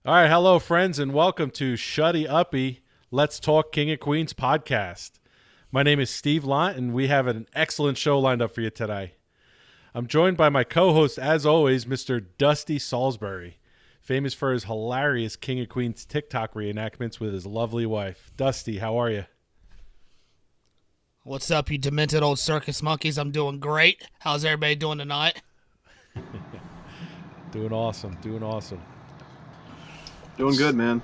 All right, hello, friends, and welcome to Shuddy Uppy, Let's Talk King of Queens podcast. My name is Steve Lont, and we have an excellent show lined up for you today. I'm joined by my co-host, as always, Mr. Dusty Salisbury, famous for his hilarious King of Queens TikTok reenactments with his lovely wife. Dusty, how are you? What's up, you demented old circus monkeys? I'm doing great. How's everybody doing tonight? Doing awesome. Doing good, man.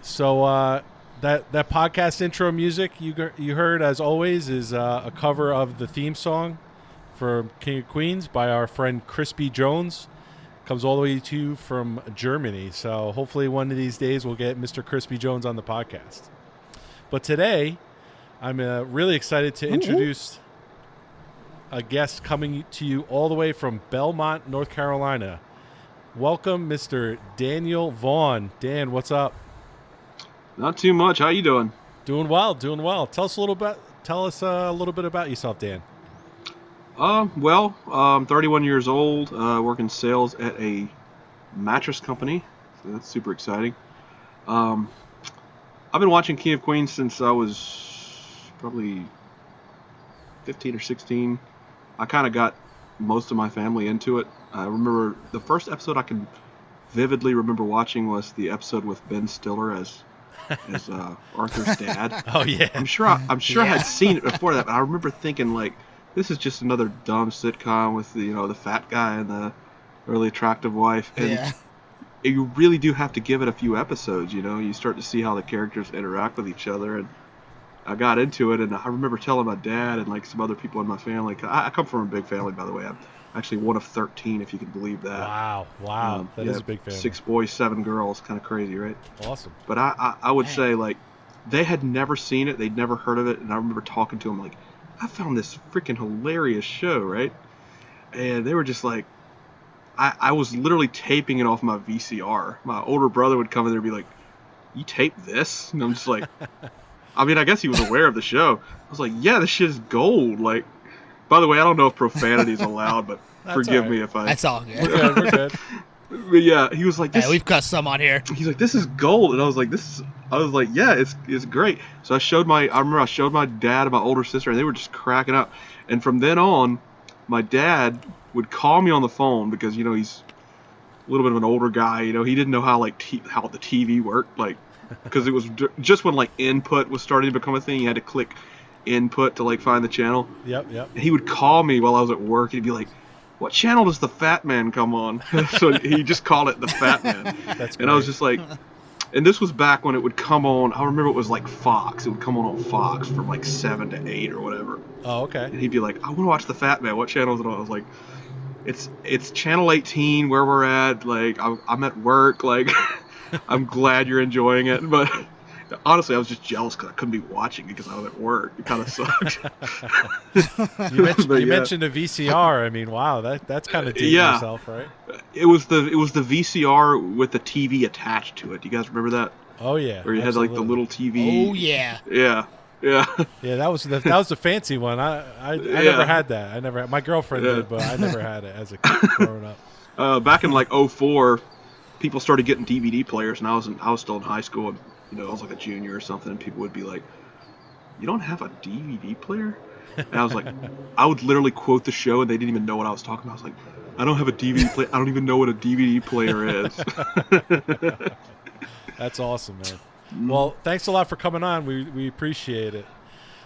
So that podcast intro music you heard, as always, is a cover of the theme song for King of Queens by our friend Crispy Jones. Comes all the way to you from Germany. So hopefully one of these days we'll get Mr. Crispy Jones on the podcast. But today I'm really excited to introduce a guest coming to you all the way from Belmont, North Carolina. Welcome, Mr. Daniel Vaughn. Dan, what's up? Not too much. How you doing? Doing well. Tell us a little bit about yourself, Dan. I'm 31 years old, working sales at a mattress company. So that's super exciting. I've been watching King of Queens since I was probably 15 or 16. I kind of got most of my family into it. I remember the first episode I can vividly remember watching was the episode with Ben Stiller as Arthur's dad. Oh yeah. I'm sure I had seen it before that, but I remember thinking like, this is just another dumb sitcom with the fat guy and the really attractive wife. And you really do have to give it a few episodes. You start to see how the characters interact with each other, and I got into it. And I remember telling my dad and like some other people in my family. I come from a big family, by the way. I'm actually one of 13, if you can believe that. Wow. That is a big family. 6 boys, 7 girls. Kind of crazy, right? Awesome. But I would say, like, they had never seen it. They'd never heard of it. And I remember talking to them like, I found this freaking hilarious show, right? And they were just like, I was literally taping it off my VCR. My older brother would come in there and be like, you taped this? And I'm just like, I mean, I guess he was aware of the show. I was like, yeah, this shit is gold. Like, by the way, I don't know if profanity is allowed, but forgive me if I... That's all good. We're good. But yeah, he was like, this... Hey, we've cut some on here. He's like, this is gold. And I was like, yeah, it's great. So I remember I showed my dad and my older sister, and they were just cracking up. And from then on, my dad would call me on the phone because, he's a little bit of an older guy. He didn't know how, how the TV worked, because it was just when, input was starting to become a thing. You had to click input to, find the channel. Yep. And he would call me while I was at work, and he'd be like, what channel does the Fat Man come on? So he just called it the Fat Man. That's great. And I was just like, and this was back when it would come on, I remember it was Fox. It would come on Fox from 7 to 8 or whatever. Oh, okay. And he'd be like, I want to watch the Fat Man. What channel is it on? I was like, it's channel 18 where we're at. I'm at work. I'm glad you're enjoying it. But honestly, I was just jealous because I couldn't be watching it because I was at work. It kind of sucked. You mentioned a VCR. I mean, wow, that's kind of dating yourself, right? It was the VCR with the TV attached to it. Do you guys remember that? Oh yeah. Where you had the little TV. Oh yeah. Yeah. Yeah, that was the fancy one. I never had that. I never had, my girlfriend did, but I never had it as a kid growing up. Back in '04, people started getting DVD players, and I was still in high school, and I was a junior or something, and people would be like, "You don't have a DVD player?" And I was like, I would literally quote the show, and they didn't even know what I was talking about. I was like, "I don't have a DVD player. I don't even know what a DVD player is." That's awesome, man. Well, thanks a lot for coming on. We appreciate it.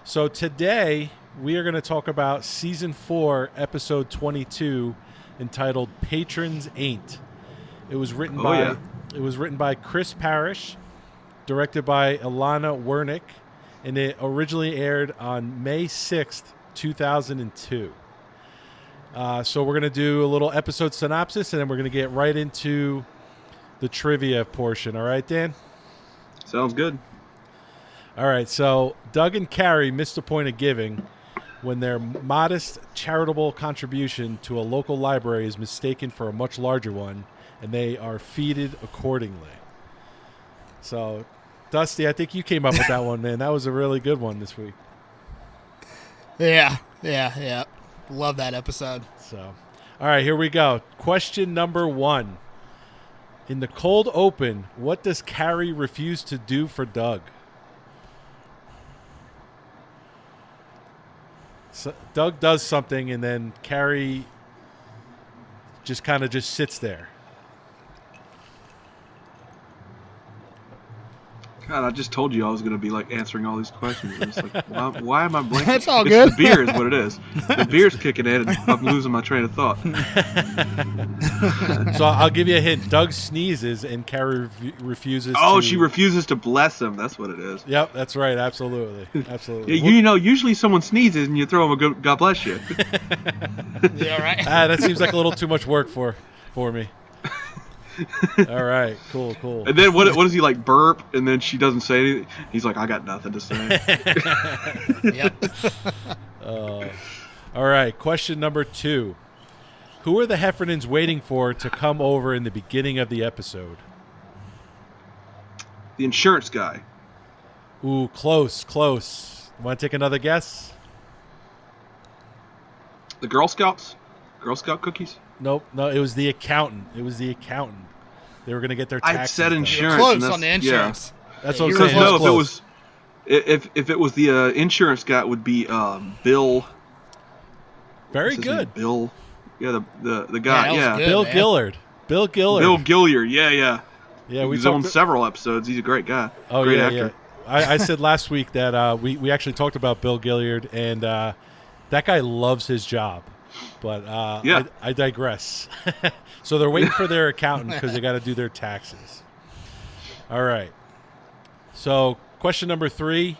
So today we are going to talk about Season 4, Episode 22, entitled Patrons Ain't. It was written by Chris Parrish, directed by Ilana Wernick, and it originally aired on May 6th, 2002. So we're going to do a little episode synopsis, and then we're going to get right into the trivia portion. All right, Dan? Sounds good. All right, so Doug and Carrie missed the point of giving when their modest charitable contribution to a local library is mistaken for a much larger one, and they are feted accordingly. So, Dusty, I think you came up with that one, man. That was a really good one this week. Yeah. Love that episode. So, all right, here we go. Question number 1. In the cold open, what does Carrie refuse to do for Doug? So Doug does something, and then Carrie just kind of just sits there. God, I just told you I was going to be like answering all these questions. It's like, why am I blanking? That's all It's good. the beer is what it is. The beer's kicking in, and I'm losing my train of thought. So I'll give you a hint. Doug sneezes, and Carrie refuses Oh, to... she refuses to bless him. That's what it is. Yep, that's right. Absolutely. Absolutely. Yeah, you know, usually someone sneezes and you throw them a God bless you. Yeah, right. That seems like a little too much work for me. All right, cool. And then what does he like burp? And then she doesn't say anything. He's like, I got nothing to say. Yep. All right, question number 2. Who are the Heffernans waiting for to come over in the beginning of the episode? The insurance guy. Ooh, close. Want to take another guess? The Girl Scouts. Girl Scout cookies. Nope. No, it was the accountant. They were going to get their I taxes said done. insurance. Close and that's- on the insurance. That's Yeah, what I'm you're saying. Because no, Close. if it was the insurance guy, it would be Bill. Very What's his name? good. Bill. Yeah, the guy. Yeah, that was good. Bill man. Gillard. Bill Bill Gilliard. Yeah. Yeah, we He's on talked. several episodes. He's a great guy. Oh great yeah, actor. yeah. I said last week that we actually talked about Bill Gilliard, and that guy loves his job. But Yeah. I digress. So they're waiting for their accountant because they got to do their taxes. All right. So question number 3.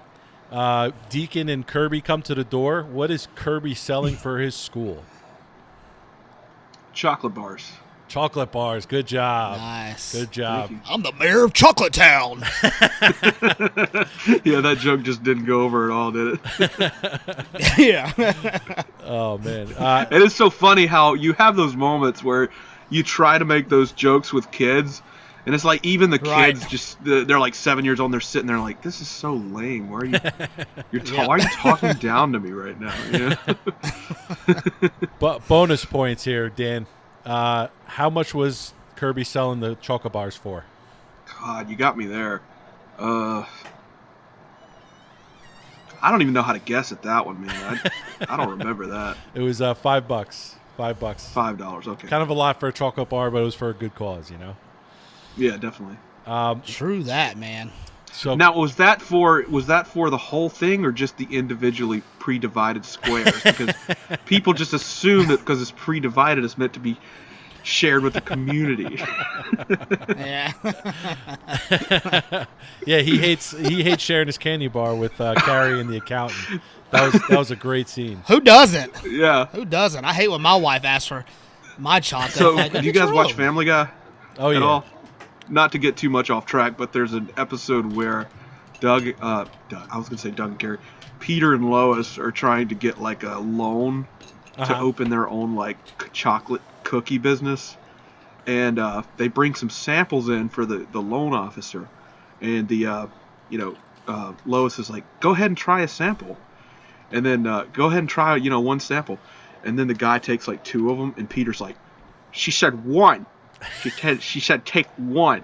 Deacon and Kirby come to the door. What is Kirby selling for his school? Chocolate bars. Chocolate bars. Good job. Nice. Good job. Thank I'm the mayor of Chocolate Town. Yeah, that joke just didn't go over at all, did it? Yeah. Oh man. It is so funny how you have those moments where you try to make those jokes with kids, and it's like even the Right. kids just they're like 7 years old and they're sitting there like, this is so lame. Why are you Yeah. why are you talking down to me right now? You know? But bonus points here, Dan. How much was Kirby selling the chocolate bars for? God, you got me there. I don't even know how to guess at that one, man. I don't remember that. It was $5. $5. $5. Okay. Kind of a lot for a chocolate bar, but it was for a good cause, you know. Yeah, definitely. True that, man. So Now, was that for the whole thing or just the individually pre-divided squares? Because people just assume that because it's pre-divided, it's meant to be shared with the community. Yeah. yeah, he hates sharing his candy bar with Carrie and the accountant. That was a great scene. Who doesn't? Yeah. Who doesn't? I hate when my wife asks for my chocolate. So, Like, do you "Get guys your watch own." Family Guy Oh at yeah. all? Not to get too much off track, but there's an episode where Doug, I was gonna say Doug and Gary, Peter and Lois are trying to get like a loan to Uh-huh. open their own like chocolate cookie business, and they bring some samples in for the loan officer, and the Lois is like, go ahead and try a sample, and then go ahead and try one sample, and then the guy takes like 2 of them, and Peter's like, she said 1. She said take 1.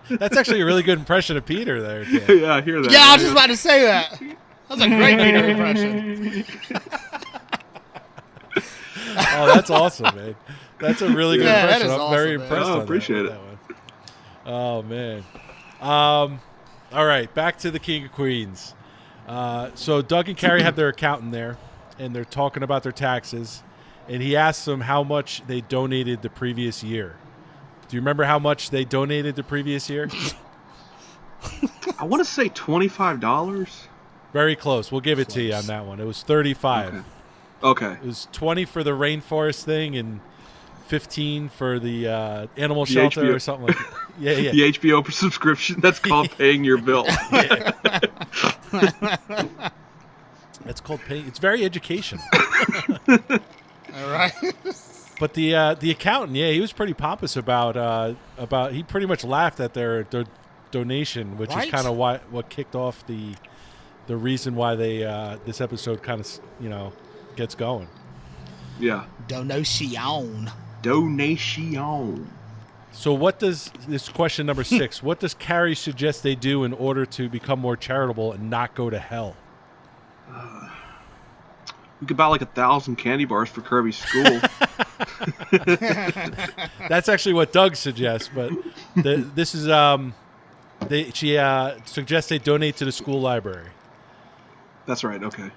That's actually a really good impression of Peter there. Dan. Yeah, I hear that. Yeah, I was just about to say that. That was a great Peter impression. Oh, that's awesome, man. That's a really good Yeah, that impression. is I'm very awesome, man. impressed. Oh, on appreciate that, it. that one. Oh man. All right, back to the King of Queens. So Doug and Carrie have their accountant there, and they're talking about their taxes, and he asks them how much they donated the previous year. Do you remember how much they donated the previous year? I want to say $25. Very close. We'll give it to you on that one. It was 35. Okay. It was 20 for the rainforest thing and 15 for the animal The shelter HBO or something like that. Yeah, yeah. The HBO subscription, that's called paying your bill. It's called paying. It's very educational. All right. But the accountant, yeah, he was pretty pompous about he pretty much laughed at their donation, which Right? is kind of what kicked off the reason why they this episode kind of gets going. Yeah. Donation. Donation. So what does this question number 6? What does Carrie suggest they do in order to become more charitable and not go to hell? We could buy like 1,000 candy bars for Kirby's school. That's actually what Doug suggests, but this is she suggests they donate to the school library. That's right. Okay.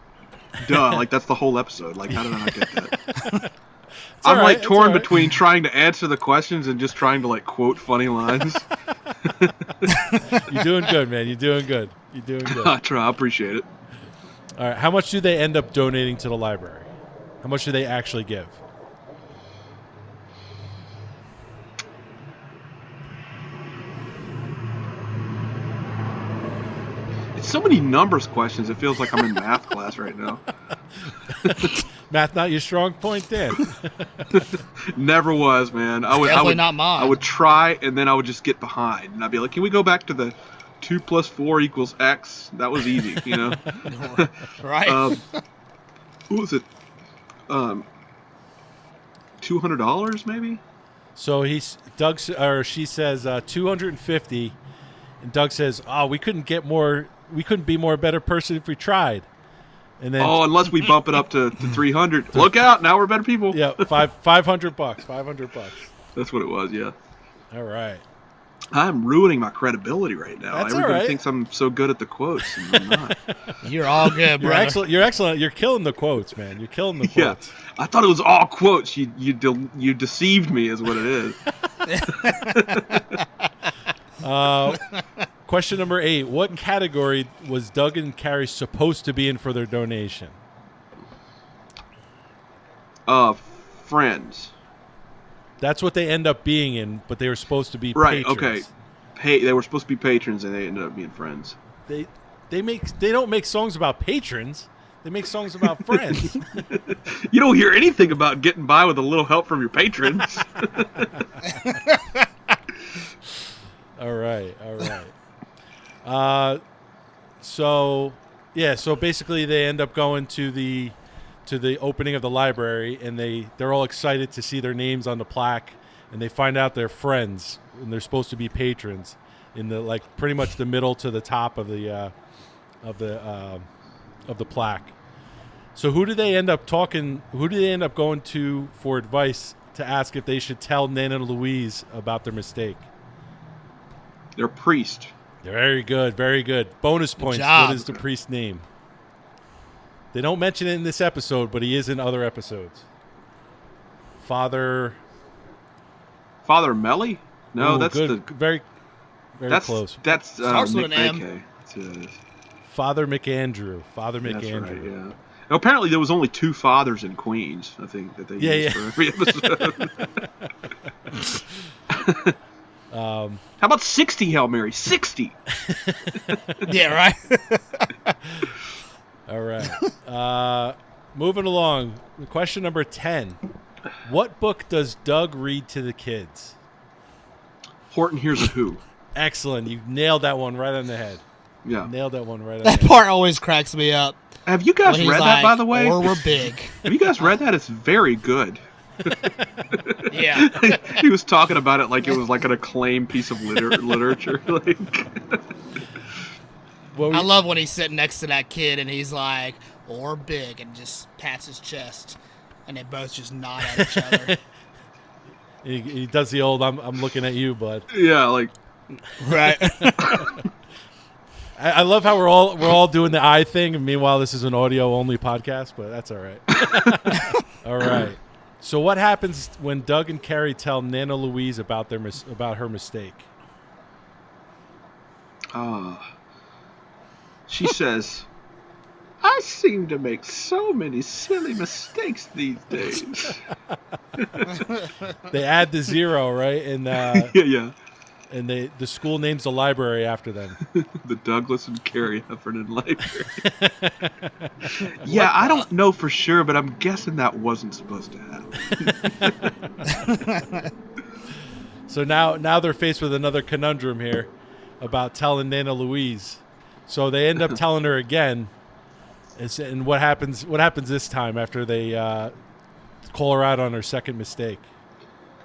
Duh. Like that's the whole episode. Like how did I not get that? all I'm right, like it's torn all right. between trying to answer the questions and just trying to like quote funny lines. You're doing good, man. You're doing good. You're doing good. I appreciate it. All right. How much do they end up donating to the library? How much do they actually give? It's so many numbers questions. It feels like I'm in math class right now. Math not your strong point, Dan. Never was, man. I would Definitely not mine. I would try, and then I would just get behind, and I'd be like, "Can we go back to the 2 + 4 = X?" That was easy, you know. Right? What was it? $200 maybe. So she says 250, and Doug says, "Oh, we couldn't be more a better person if we tried." And then Unless we bump it up to 300. Look out! Now we're better people. yeah, $500. $500. That's what it was. Yeah. All right. I'm ruining my credibility right now. That's all Everybody right. thinks I'm so good at the quotes, and I'm not. You're all good, You're brother. excellent. You're excellent. You're killing the quotes, man. You're killing the Yeah, quotes. I thought it was all quotes. You deceived me, is what it is. Question number 8. What category was Doug and Carrie supposed to be in for their donation? Friends. That's what they end up being in, but they were supposed to be Right. patrons. Okay. They were supposed to be patrons, and they ended up being friends. They don't make songs about patrons. They make songs about friends. You don't hear anything about getting by with a little help from your patrons. All right. So basically they end up going to the opening of the library, and they're all excited to see their names on the plaque, and they find out they're friends and they're supposed to be patrons in the like pretty much the middle to the top of the plaque. So who do they end up going to for advice to ask if they should tell Nana Louise about their mistake? Their priest. Very good, very good. Bonus points. job. What is the priest's name? They don't mention it in this episode, but he is in other episodes. Father Melly? No, Ooh, that's good. Very that's close. That's Starts with Nick an M. Bakay. That's who it is. Father McAndrew. Father That's McAndrew. right. Yeah. Now, apparently, there was only 2 fathers in Queens. I think that they used for every episode. How about 60 Hail Mary? 60. Yeah, right? All right. Moving along. Question number 10. What book does Doug read to the kids? Horton Hears a Who. Excellent. You nailed that one right on the head. Yeah. Nailed that one right on the That head. part always cracks me up. Have you guys When he's read like, that, by the way? Or we're big. Have you guys read that? It's very good. Yeah. He was talking about it like it was like an acclaimed piece of literature. Like, What I we- love when he's sitting next to that kid and he's like, or big, and just pats his chest. And they both just nod at each other. he does the old I'm looking at you, bud. yeah, like Right. I love how we're all doing the eye thing, and meanwhile this is an audio only podcast, but that's all right. All right. So what happens when Doug and Carrie tell Nana Louise about her mistake? she says, I seem to make so many silly mistakes these days. They add the 0, right? And yeah. and the school names the library after them. The Douglas and Carrie Heffernan Library. Yeah, I don't know for sure, but I'm guessing that wasn't supposed to happen. So now they're faced with another conundrum here about telling Nana Louise. So they end up telling her again. And what happens this time after they call her out on her second mistake?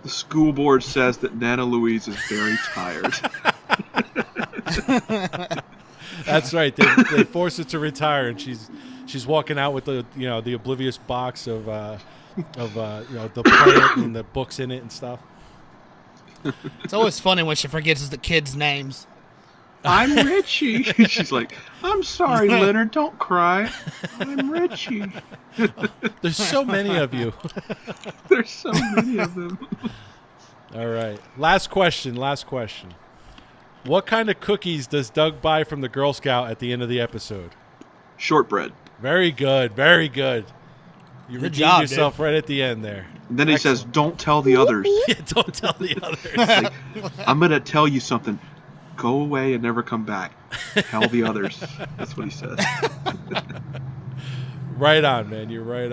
The school board says that Nana Louise is very tired. That's right. They force her to retire, and she's walking out with the oblivious box of the plant and the books in it and stuff. It's always funny when she forgets the kids' names. I'm Richie. She's like, I'm sorry, Leonard. Don't cry. I'm Richie. There's so many of you. There's so many of them. All right. Last question. What kind of cookies does Doug buy from the Girl Scout at the end of the episode? Shortbread. Very good. Very good. You Good redeemed job, yourself right at the end there. And then he says, don't tell the others. Yeah, don't tell the others. Like, I'm going to tell you something. Go away and never come back. Tell the others. That's what he says. Right on, man. You're right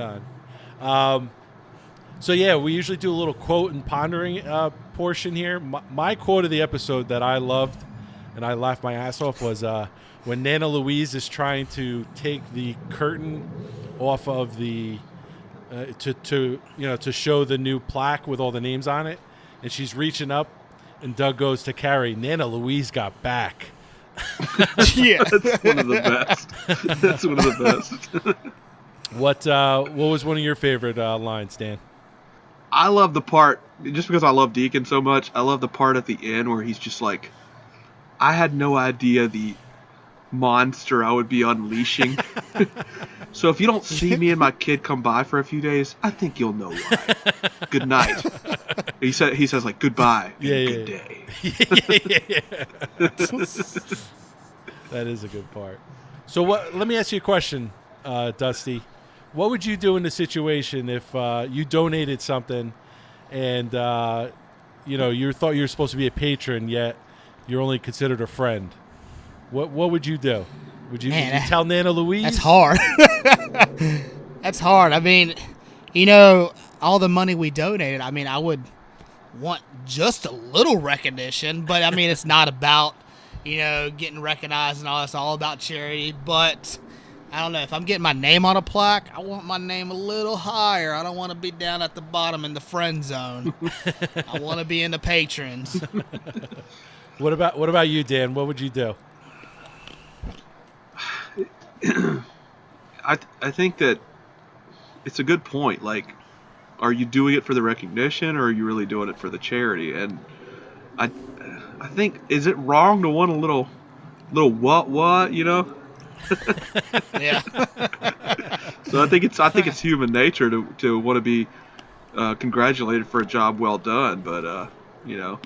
on. So, yeah, we usually do a little quote and pondering portion here. My quote of the episode that I loved and I laughed my ass off was when Nana Louise is trying to take the curtain off of the to show the new plaque with all the names on it, and she's reaching up, and Doug goes to carry. Nana Louise got back. Yeah. That's one of the best. That's one of the best. What was one of your favorite lines, Dan? I love the part, just because I love Deacon so much, I love the part at the end where he's just like, I had no idea the monster I would be unleashing. So if you don't see me and my kid come by for a few days, I think you'll know why. Good night. He says like goodbye. Yeah, good day. That is a good part. So let me ask you a question, Dusty. What would you do in the situation if you donated something and you thought you were supposed to be a patron, yet you're only considered a friend? What would you do? Would you tell Nana Louise? That's hard. That's hard. I mean, all the money we donated, I mean, I would want just a little recognition, but I mean, it's not about, getting recognized and all. It's all about charity. But I don't know, if I'm getting my name on a plaque, I want my name a little higher. I don't want to be down at the bottom in the friend zone. I want to be in the patrons. What about you, Dan? What would you do? I think that it's a good point. Like, are you doing it for the recognition, or are you really doing it for the charity? And I think, is it wrong to want a little what? Yeah. So I think it's human nature to want to be congratulated for a job well done. But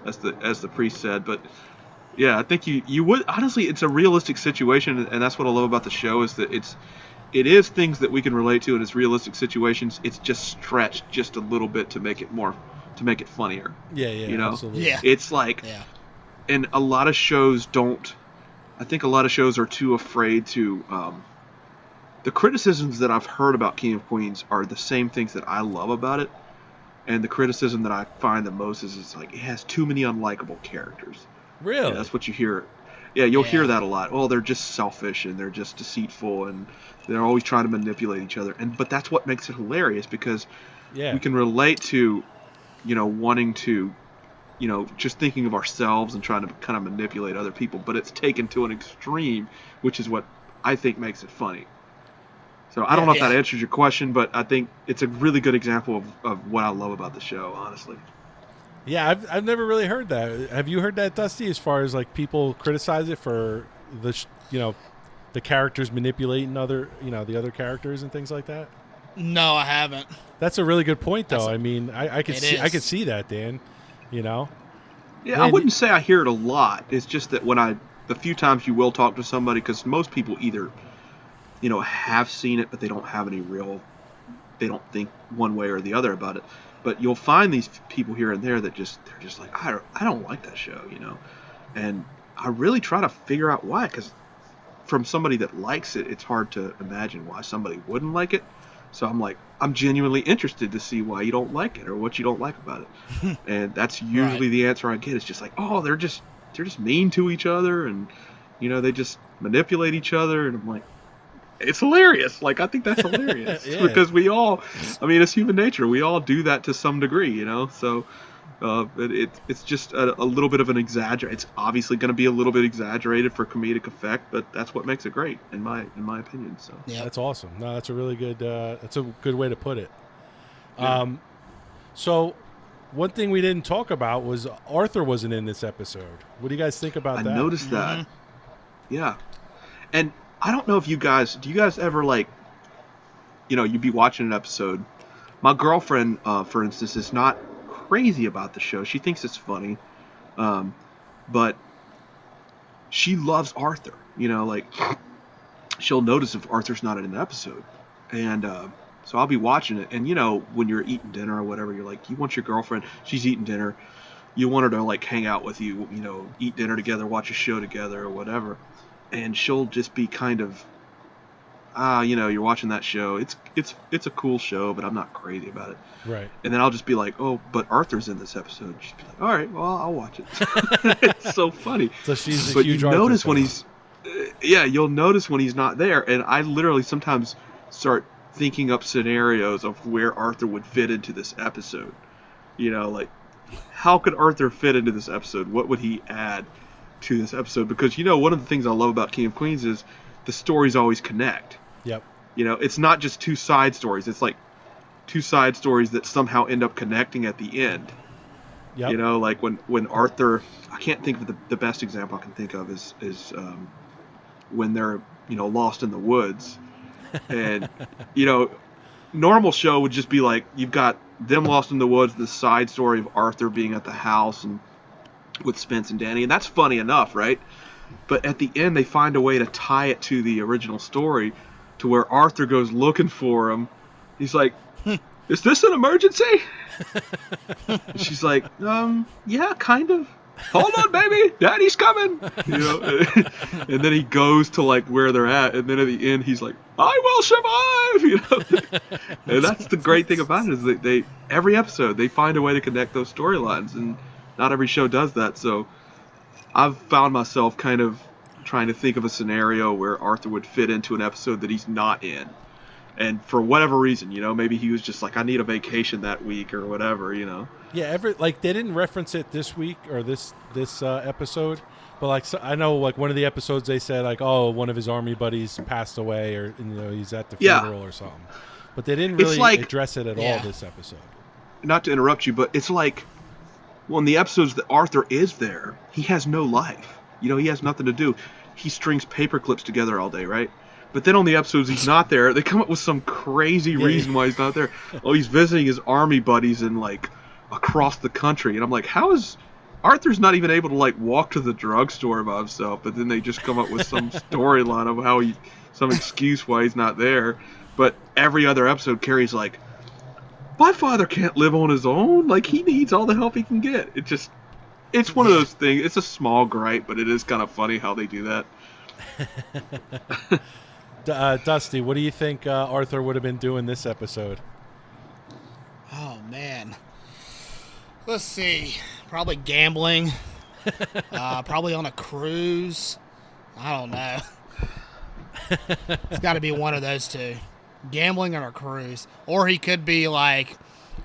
as the priest said. But yeah, I think you would, honestly, it's a realistic situation, and that's what I love about the show, is that it is things that we can relate to, and it's realistic situations. It's just stretched just a little bit to make it funnier. Yeah, absolutely. Yeah. It's like, and a lot of shows don't. I think a lot of shows are too afraid to. The criticisms that I've heard about King of Queens are the same things that I love about it, and the criticism that I find the most is it's like it has too many unlikable characters. Really? Yeah, that's what you hear. Yeah, you'll hear that a lot. Well, they're just selfish and they're just deceitful and they're always trying to manipulate each other. But that's what makes it hilarious, because we can relate to, wanting to, just thinking of ourselves and trying to kind of manipulate other people. But it's taken to an extreme, which is what I think makes it funny. So I don't know if that answers your question, but I think it's a really good example of what I love about the show, honestly. Yeah, I've never really heard that. Have you heard that, Dusty? As far as like people criticize it for the characters manipulating the other characters and things like that. No, I haven't. That's a really good point, though. I mean, I could see that, Dan. Yeah, man, I wouldn't say I hear it a lot. It's just that the few times you will talk to somebody, because most people either, have seen it, but they don't have they don't think one way or the other about it. But you'll find these people here and there that they're just like, I don't like that show, and I really try to figure out why, because from somebody that likes it, it's hard to imagine why somebody wouldn't like it. So I'm genuinely interested to see why you don't like it or what you don't like about it. And that's usually the answer I get. It's just like, oh, they're just mean to each other, and they just manipulate each other, and I'm like, it's hilarious. Like, I think that's hilarious. Because we all, it's human nature. We all do that to some degree, So It's just a little bit of an It's obviously going to be a little bit exaggerated for comedic effect, but that's what makes it great, in my opinion. So Yeah. That's awesome. No, that's a really good. That's a good way to put it. Yeah. So one thing we didn't talk about was Arthur wasn't in this episode. What do you guys think about I that? noticed that. Yeah, and I don't know if do you guys ever like, you'd be watching an episode. My girlfriend, for instance, is not crazy about the show. She thinks it's funny, but she loves Arthur. Like she'll notice if Arthur's not in an episode, and so I'll be watching it. And when you're eating dinner or whatever, you're like, you want your girlfriend. She's eating dinner. You want her to like hang out with you. Eat dinner together, watch a show together, or whatever. And she'll just be kind of, you're watching that show. It's a cool show, but I'm not crazy about it. Right. And then I'll just be like, oh, but Arthur's in this episode. She'll be like, all right, well, I'll watch it. It's so funny. So she's a But huge you Arthur notice fan. when he's, you'll notice when he's not there. And I literally sometimes start thinking up scenarios of where Arthur would fit into this episode. Like, how could Arthur fit into this episode? What would he add to this episode? Because one of the things I love about King of Queens is the stories always connect. Yep. It's not just two side stories. It's like two side stories that somehow end up connecting at the end. Yep. Like when Arthur, I can't think of the best example I can think of is when they're lost in the woods, and normal show would just be like, you've got them lost in the woods, the side story of Arthur being at the house and with Spence and Danny, and that's funny enough, right? But at the end, they find a way to tie it to the original story, to where Arthur goes looking for him. He's like, "Is this an emergency?" And she's like, "Yeah, kind of. Hold on, baby, Daddy's coming." And then he goes to like where they're at, and then at the end, he's like, "I will survive." And that's the great thing about it, is that they every episode they find a way to connect those storylines, and not every show does that. So I've found myself kind of trying to think of a scenario where Arthur would fit into an episode that he's not in. And for whatever reason, maybe he was just like, I need a vacation that week or whatever, Yeah, they didn't reference it this week or this episode, but like I know like one of the episodes they said like, oh, one of his army buddies passed away, or he's at the funeral or something, but they didn't really address it at all this episode. Not to interrupt you, but it's like, well, in the episodes that Arthur is there, he has no life. He has nothing to do. He strings paper clips together all day, right? But then on the episodes he's not there, they come up with some crazy reason why he's not there. Oh, he's visiting his army buddies in like across the country, and I'm like, how is Arthur's not even able to like walk to the drugstore by himself? But then they just come up with some storyline of how some excuse why he's not there. But every other episode carries like, my father can't live on his own. Like, he needs all the help he can get. It's one of those things. It's a small gripe, but it is kind of funny how they do that. Dusty, what do you think Arthur would have been doing this episode? Oh, man. Let's see. Probably gambling. Probably on a cruise. I don't know. It's got to be one of those two. Gambling or a cruise. Or he could be, like,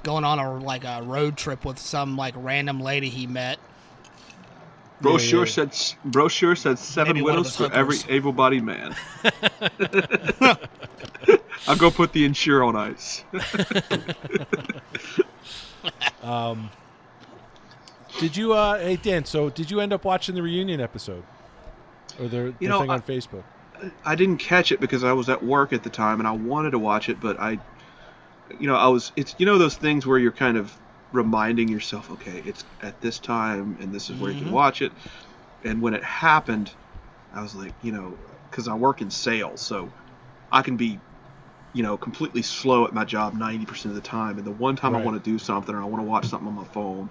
going on a road trip with some, like, random lady he met. Brochure said 7 Maybe one of widows his for every hookers. able-bodied man. I'll go put the insure on ice. Did you, hey Dan? So did you end up watching the reunion episode, or the thing on Facebook? I didn't catch it because I was at work at the time, and I wanted to watch it, but it's those things where you're kind of reminding yourself, okay, it's at this time, and this is where you can watch it. And when it happened, I was like, because I work in sales, so I can be, completely slow at my job 90% of the time. And the one time I want to do something or I want to watch something on my phone,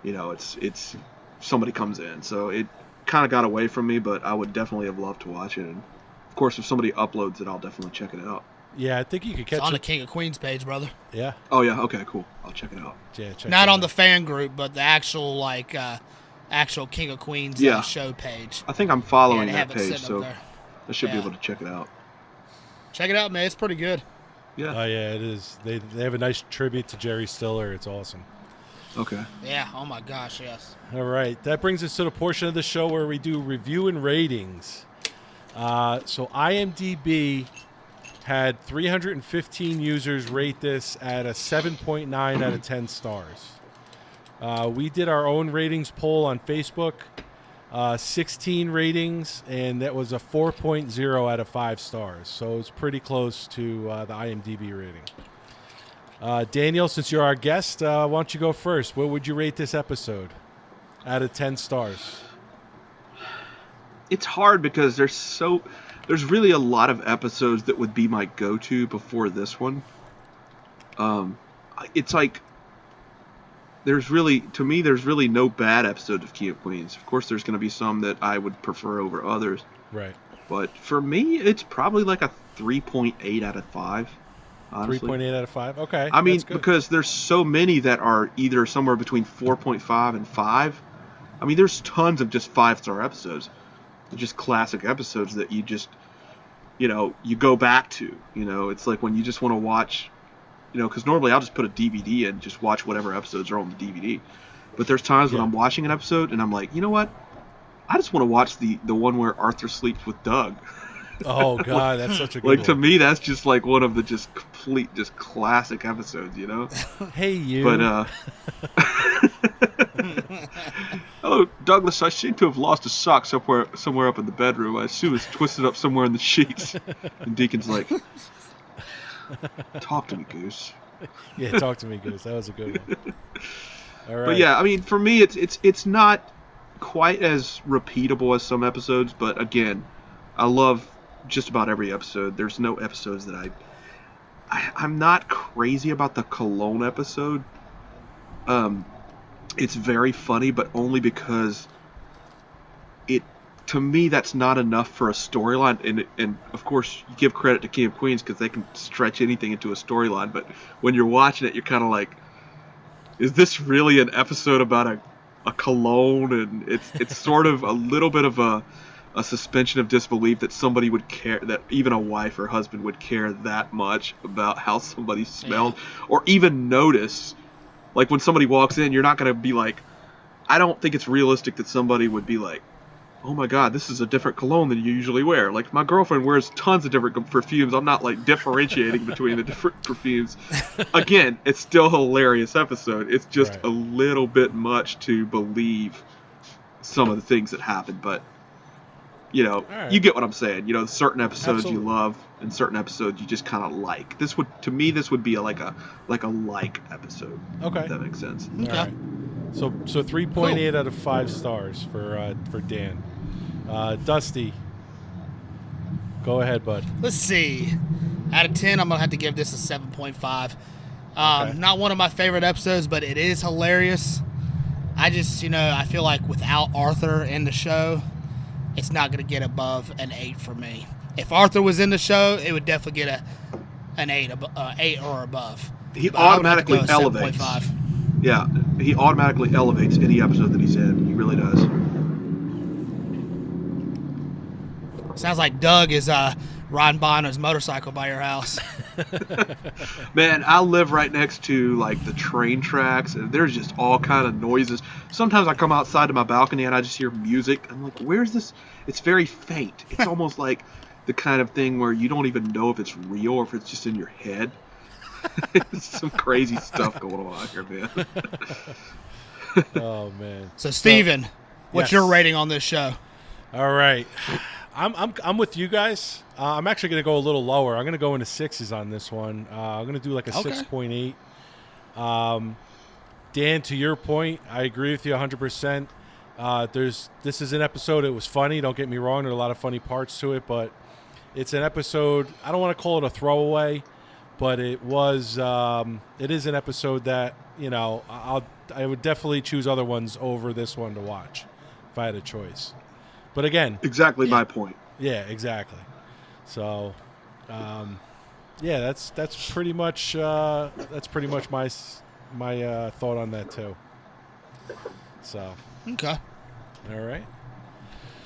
it's somebody comes in. So it kind of got away from me, but I would definitely have loved to watch it. And of course, if somebody uploads it, I'll definitely check it out. Yeah, I think you could catch It's on the it. King of Queens page, brother. Yeah. Oh yeah, okay, cool. I'll check it out. Yeah, check Not that on out. the fan group, but the actual actual King of Queens show page. I think I'm following they that have it page, sitting so up there. I should be Yeah. able to check it out. Check it out, man. It's pretty good. Yeah. Oh yeah, it is. They have a nice tribute to Jerry Stiller. It's awesome. Okay. Yeah. Oh my gosh. Yes. All right. That brings us to the portion of the show where we do review and ratings. So IMDb had 315 users rate this at a 7.9 out of 10 stars. We did our own ratings poll on Facebook, 16 ratings, and that was a 4.0 out of 5 stars. So it's pretty close to the IMDb rating. Daniel, since you're our guest, why don't you go first? What would you rate this episode out of 10 stars? It's hard because there's really a lot of episodes that would be my go-to before this one. It's like there's really no bad episodes of King of Queens. Of course, there's going to be some that I would prefer over others. Right. But for me, it's probably like a 3.8 out of 5. Honestly. 3.8 out of 5? Okay. I mean, that's good. because there's so many that are either somewhere between 4.5 and 5. I mean, there's tons of just 5-star episodes. Just classic episodes that you just, you go back to. It's like when you just want to watch, because normally I'll just put a DVD in and just watch whatever episodes are on the DVD. But there's times when I'm watching an episode and I'm like, you know what? I just want to watch the one where Arthur sleeps with Doug. Oh, God, that's such a good Like, one. to me, that's just like one of the just complete, just classic episodes, Hey, you. But, hello, Douglas, I seem to have lost a sock somewhere up in the bedroom. I assume it's twisted up somewhere in the sheets. And Deacon's like, talk to me, Goose. Yeah, talk to me, Goose. That was a good one. All right. But yeah, I mean, for me, it's not quite as repeatable as some episodes, but again, I love just about every episode. There's no episodes that I'm not crazy about the Cologne episode. It's very funny, but only because to me, that's not enough for a storyline. And of course, you give credit to King of Queens because they can stretch anything into a storyline. But when you're watching it, you're kind of like, is this really an episode about a cologne? And it's sort of a little bit of a suspension of disbelief that somebody would care, that even a wife or husband would care that much about how somebody smelled, or even notice. Like when somebody walks in, you're not going to be like, I don't think it's realistic that somebody would be like, oh my God, this is a different cologne than you usually wear. Like my girlfriend wears tons of different perfumes. I'm not like differentiating between the different perfumes. Again, it's still a hilarious episode. It's just a little bit much to believe some of the things that happen, but you get what I'm saying. Certain episodes you love and certain episodes you just kind of like. This would be like a episode. Okay. If that makes sense. Okay. All right. So 3.8 out of 5 stars for Dan. Dusty, go ahead, bud. Let's see. Out of 10, I'm going to have to give this a 7.5. Okay. Not one of my favorite episodes, but it is hilarious. I just, I feel like without Arthur in the show, it's not going to get above an 8 for me. If Arthur was in the show, it would definitely get an 8 or above. He But I would have to automatically go elevates. 7.5. Yeah, he automatically elevates any episode that he's in. He really does. Sounds like Doug is riding by on his motorcycle by your house. Man, I live right next to like the train tracks, and there's just all kind of noises. Sometimes I come outside to my balcony and I just hear music. I'm like, where's this? It's very faint. It's almost like the kind of thing where you don't even know if it's real or if it's just in your head. Some crazy stuff going on out here, man. Oh man. So Steven, what's yes. your rating on this show? All right. I'm with you guys. I'm actually going to go a little lower. I'm going to go into 6s on this one. I'm going to do like a 6.8. Dan, to your point, I agree with you 100%. This is an episode. It was funny. Don't get me wrong. There are a lot of funny parts to it, but it's an episode. I don't want to call it a throwaway, but it is an episode that I would definitely choose other ones over this one to watch if I had a choice. But again, exactly my point. Yeah, exactly. So, that's pretty much my thought on that too. So, Okay. all right,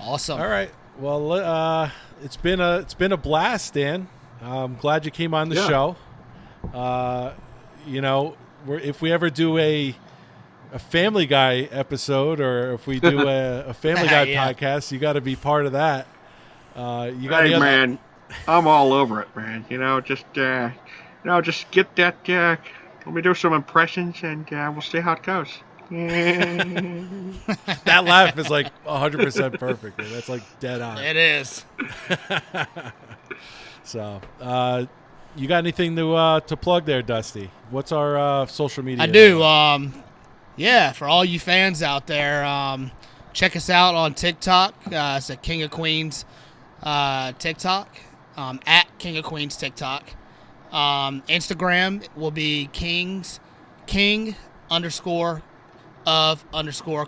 Awesome. all right. Well, it's been a blast, Dan. I'm glad you came on the show. If we ever do a a Family Guy episode, or if we do a Family Guy Yeah. podcast, you got to be part of that. You got Hey any other- man, I'm all over it, man. Just get that. Let me do some impressions, and we'll see how it goes. that laugh is like 100% perfect. Man. That's like dead on. It is. So, you got anything to plug there, Dusty? What's our social media? I do. Yeah, for all you fans out there, check us out on TikTok. It's a King of Queens TikTok, at King of Queens TikTok. Instagram will be King _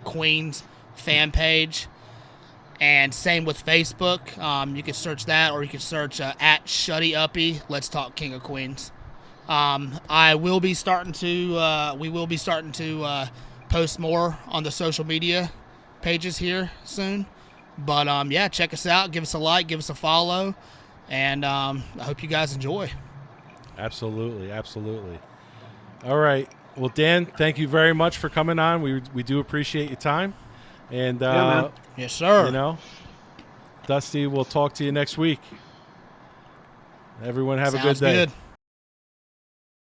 Queens fan page. And same with Facebook. You can search that, or you can search at Shuddy Uppy. Let's talk King of Queens. We will be starting to post more on the social media pages here soon. But yeah, check us out. Give us a like, give us a follow, and I hope you guys enjoy. Absolutely. All right. Well, Dan, thank you very much for coming on. We do appreciate your time. And man. Yes, sir. Dusty, we'll talk to you next week. Everyone have a good Sounds day. good.